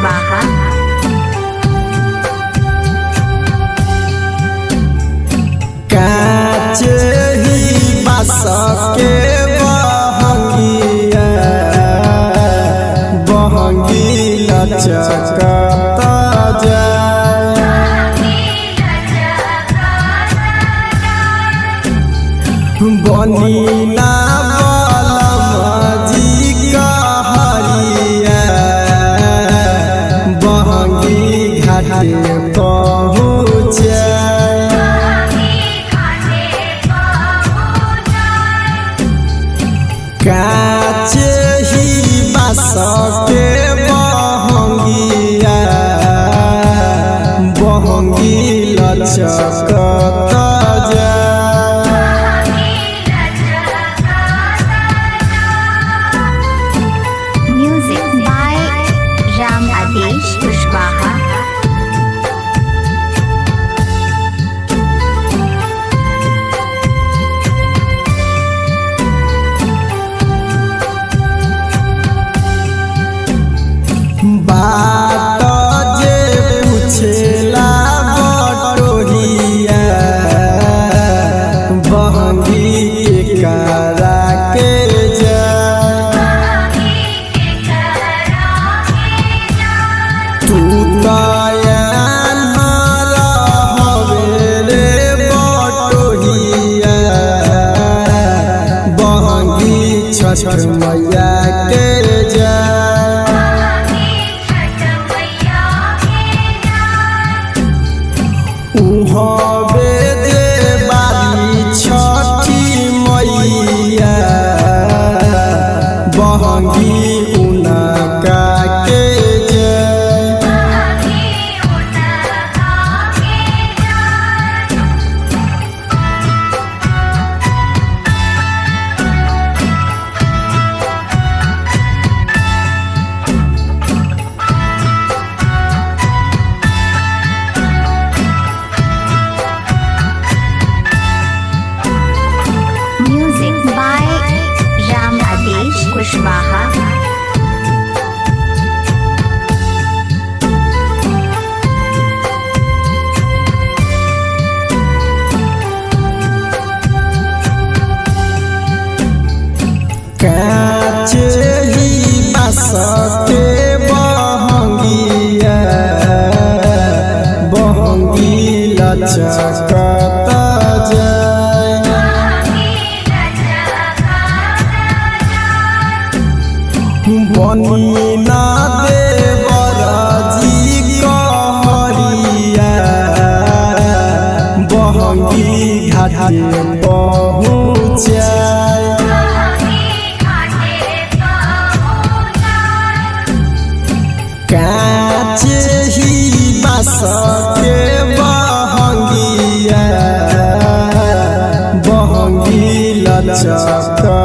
कुशवाहा। कांच ही बास के बहंगी लचकता जाए, बनी ना बलमजी कहरिया, बहंगी घाटे पहुँचे। कांच ही बास के बहंगी लचकता जाए। म्यूजिक बाय राम आदेश कुशवाहा। बात जे पूछेला बटोहिया, बहंगी करा के जाए। तू दयान रहबे रे बटोहिया, बहंगी छठ मैया के जाए। उहबे दे बारी छठी मैया, बहंगी उनका के जाए। म्यूजिक बाय राम आदेश कुशवाहा। कांच ही बास के बहंगी लचकता जाए। बनी ना देवरजी कहरिया, बहंगी घाटे पहुँचे। कांच ही बास के बहंगी लचकता